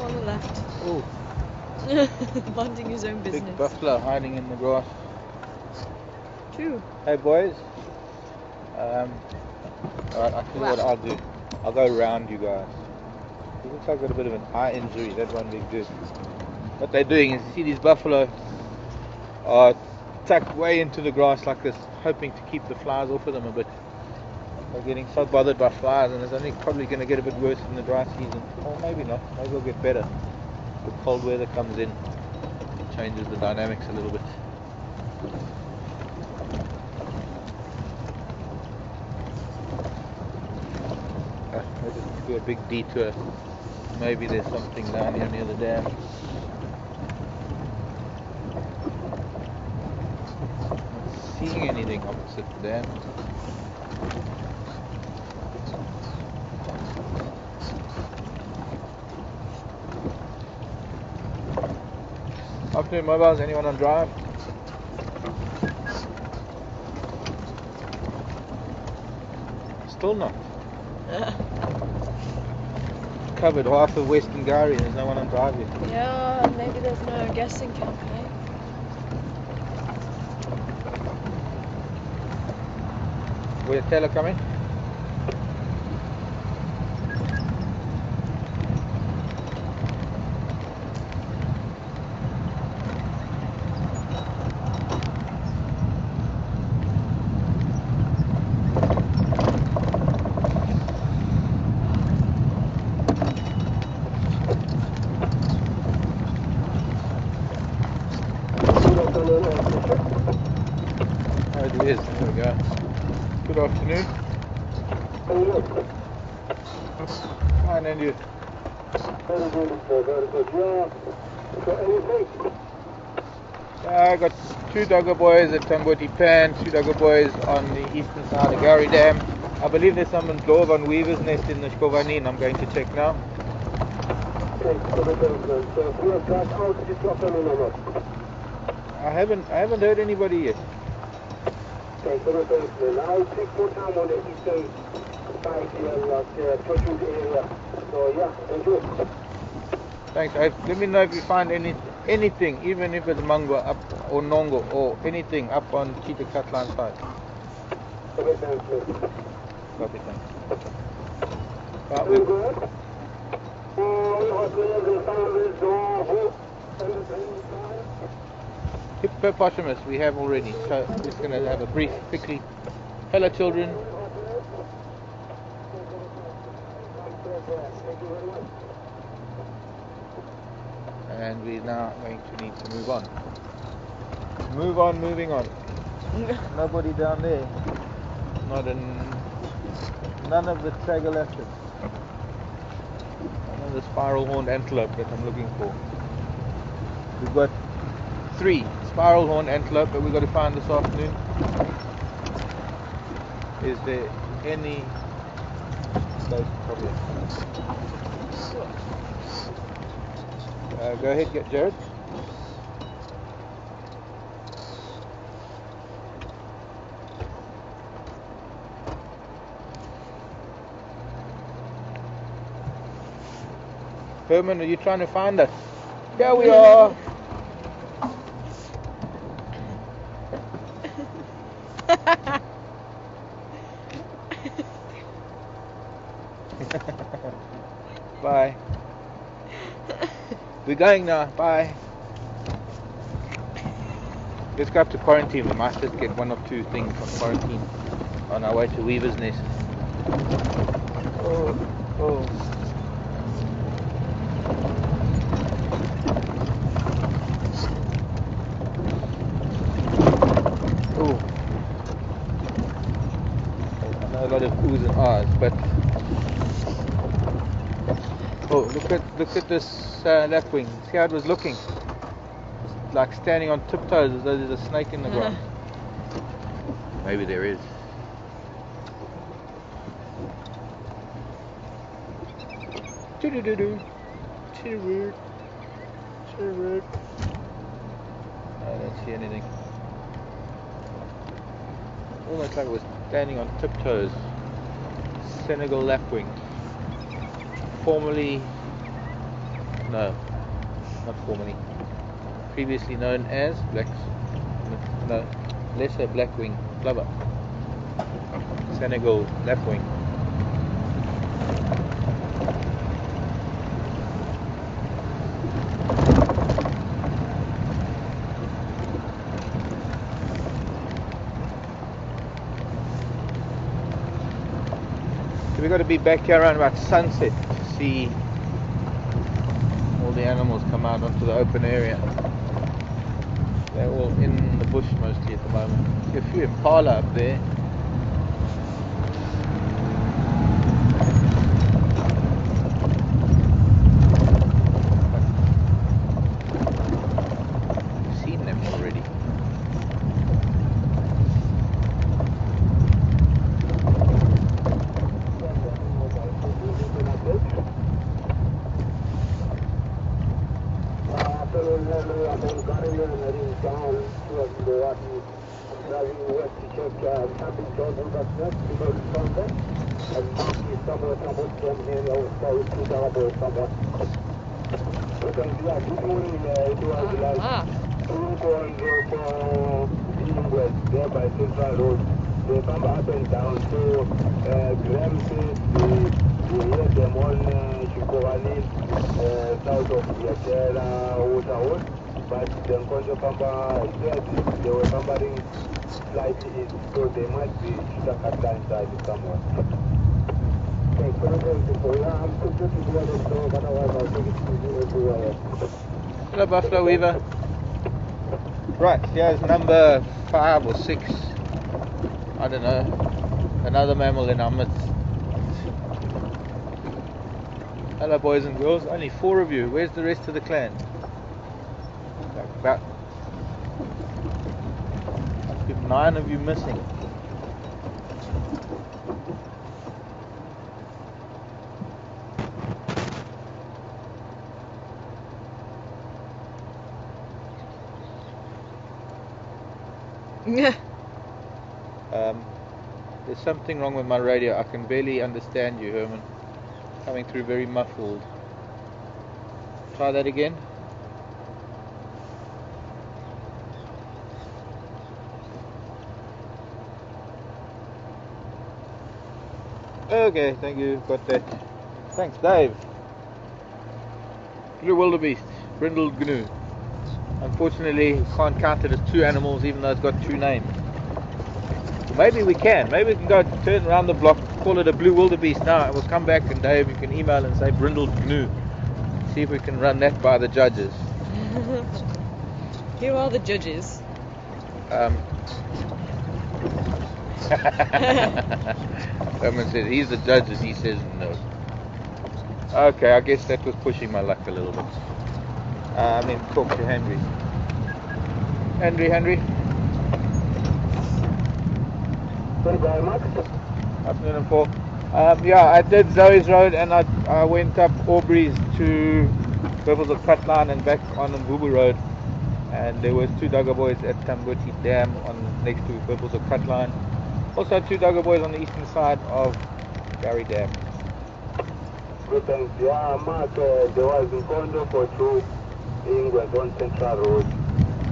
On the left. Oh, Minding his own business. big buffalo hiding in the grass. True. Hey boys. Alright, I tell you what I'll do. I'll go around you guys. It looks like I've got a bit of an eye injury. That won't be good. What they're doing is, you see these buffalo are tucked way into the grass like this, hoping to keep the flies off of them a bit. They're getting so bothered by flies, and it's only probably going to get a bit worse in the dry season. Or maybe not. Maybe it'll get better. The cold weather comes in, changes the dynamics a little bit. Let's just do a big detour. Maybe there's something down here near the dam. Not seeing anything opposite the dam. Afternoon mobiles, anyone on drive? Still not. Covered half of Western Gary, there's no one on drive yet. Yeah, maybe there's no guessing campaign. Where's Taylor coming? Oh, it is. There we go. Good afternoon. Fine, and you? I got two dogger boys at Tamboti Pan, two dogger boys on the eastern side of Gary Dam. I believe there's some dove on Weaver's Nest in the Shkovani, and I'm going to check now. I haven't heard anybody yet. Okay, I'll take more time on the eastern side here, pushing the area. So yeah, enjoy. Thanks. Let me know if you find anything, even if it's Mangwa up or Nongo or anything up on Cheetah Catline side. Okay, thanks. Copy, thanks. Hippopotamus we have already, so we're just going to have a brief, quickly. Hello children. And we're now going to need to move on. Moving on. Nobody down there. None of the tragolaphus. None of the spiral horned antelope that I'm looking for. We've got 3 spiral horned antelope that we've got to find this afternoon. Is there any close problem? Go ahead, get Jared. Herman, are you trying to find us? Here we are. Bye. We're going now. Bye. Let's go up to quarantine. We might just get 1 or 2 things from quarantine on our way to Weaver's Nest. Oh. Oh, I know a lot of oohs and ahs, but oh, look at this lapwing. See how it was looking? It's like standing on tiptoes as though there's a snake in the ground. Maybe there is. Choo-doo-doo-doo. Choo-doo. Choo-doo. I don't see anything. Almost like it was standing on tiptoes. Senegal lapwing. No, not formerly. Previously known as lesser blackwing plover. Senegal lapwing. So we've got to be back here around about sunset to see all the animals come out onto the open area. They're all in the bush mostly at the moment. A few impala up there. I've seen them already. They come up and down to Graham says we hear them on Chikovani, south of Yachera, Waterwood, but then they were comparing slightly east, so they might be stuck at that side somewhere. Okay, so I'm completely together, so otherwise I'll take it to Hello Buffalo Weaver. Right, here's number 5 or 6. I don't know. Another mammal in our midst. Hello boys and girls. Only 4 of you. Where's the rest of the clan? About 9 of you missing. Yeah. There's something wrong with my radio. I can barely understand you, Herman. Coming through very muffled. Try that again. Okay, thank you. Got that. Thanks, Dave. Blue wildebeest, brindled gnu. unfortunately can't count it as two animals, even though it's got two names. Maybe we can. Maybe we can go turn around the block, call it a blue wildebeest now, and we'll come back, and Dave, you can email and say brindled gnu. See if we can run that by the judges. Who are the judges? Someone said he's the judge and he says no. Okay, I guess that was pushing my luck a little bit. Talk to Henry. Henry. Goodbye, Mark. Afternoon and Paul. I did Zoe's Road, and I went up Aubrey's to Purples of Cutline and back on Mvubu Road, and there was two Duggar boys at Tambuti Dam next to Purples of Cutline. Also two Duggar boys on the eastern side of Gary Dam. Good, thanks. Yeah, Mark, there was a condo for two Ingles on Central Road.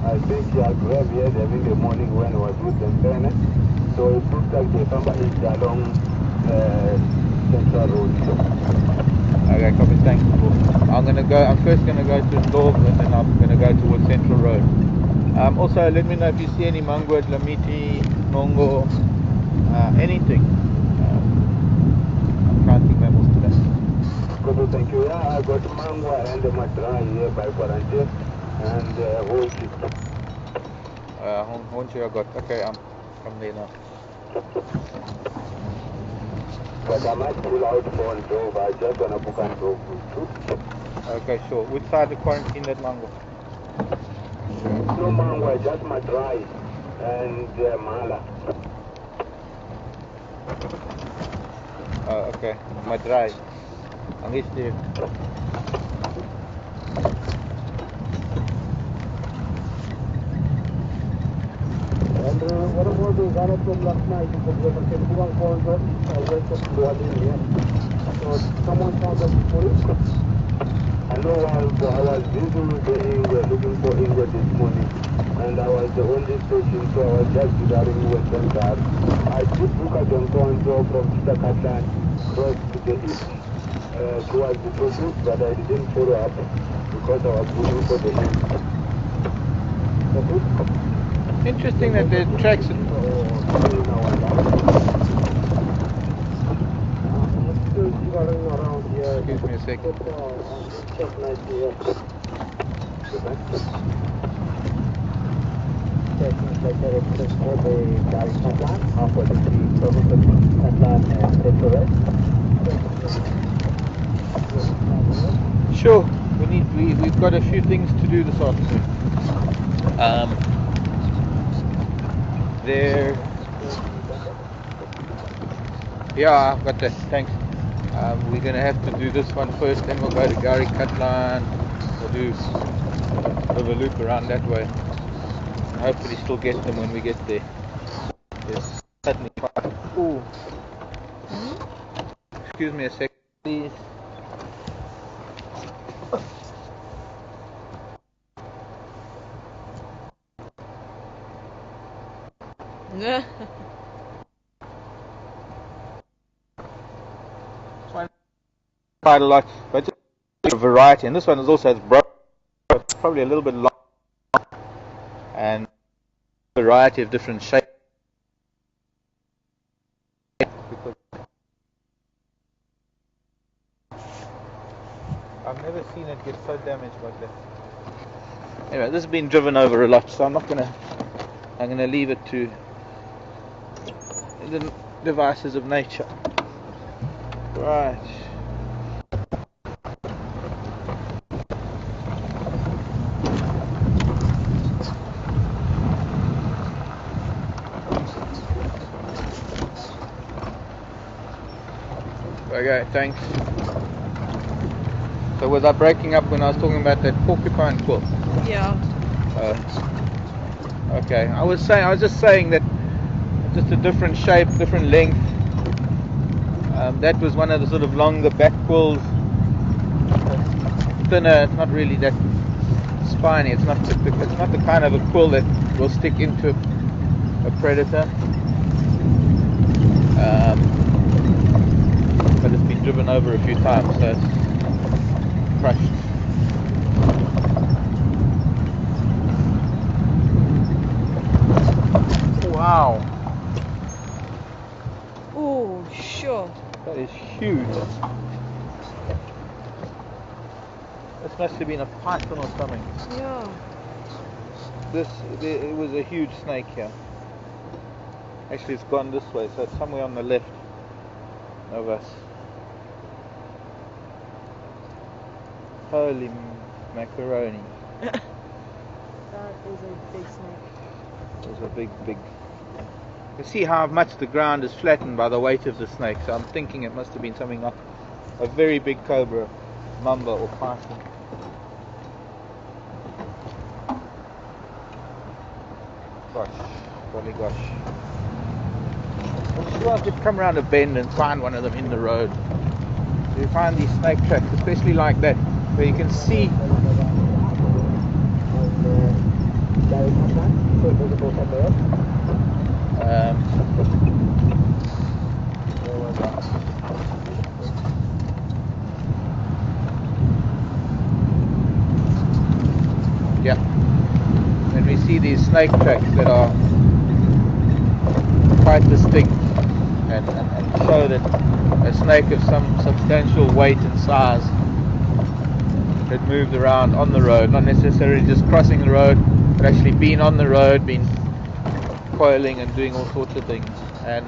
I think Grab here in the morning when I was with them, so it looks like the somebody is along Central Road. Okay, copy, thanks. I'm first gonna go to North, and then I'm gonna go towards Central Road. Also, let me know if you see any mangwa, lamiti, mongo, anything. I'm counting mammals today. Good, thank you. Yeah, I got mangwa and the matrai here by quarantine and horses. Honchi I got. Okay, I'm there now. But I might pull out for and drove. I just want to book and drove. Okay, sure. Which side of quarantine that mango? No mango, just matrai and mala. Okay, Madrai. Ang iste. And what about the Ghana from last night? Because the one called us, I went to here. So someone found us police. I know I was busy with the English, looking for English this morning. And I was the only station, so I was just gathering with them that I did book a Jonkonjo from Chitakatan cross to the east towards the Tokus, but I didn't follow up because I was looking for the east. Interesting that the tracks. Excuse me a second. Sure, we've got a few things to do this afternoon. Yeah, I've got that, thanks. We're going to have to do this one first, then we'll go to Gari Katlan. We'll do a loop around that way. And hopefully still get them when we get there. There's certainly quite... Ooh. Excuse me a second, please. Quite a lot, but just a variety, and this one is also probably a little bit long and a variety of different shapes. I've never seen it get so damaged like that. Anyway, this has been driven over a lot, so I'm gonna leave it to the devices of nature. Right. Okay, thanks. So was I breaking up when I was talking about that porcupine quilt? Yeah. Okay. I was just saying that just a different shape, different length. That was one of the sort of longer back quills. Thinner. It's not really that spiny. It's not the kind of a quill that will stick into a predator. But it's been driven over a few times, so it's crushed. Wow, Oh, sure. that is huge. This must have been a python or something. Yeah. It was a huge snake here. Actually, it's gone this way, so it's somewhere on the left of us. Holy macaroni. That is a big snake. It was a big. You can see how much the ground is flattened by the weight of the snake, so I'm thinking it must have been something like a very big cobra, mamba or python. Gosh, golly gosh. I'm sure I could come around a bend and find one of them in the road. You find these snake tracks, especially like that, where you can see yeah, and we see these snake tracks that are quite distinct and show that a snake of some substantial weight and size had moved around on the road, not necessarily just crossing the road, but actually been on the road, been coiling and doing all sorts of things. And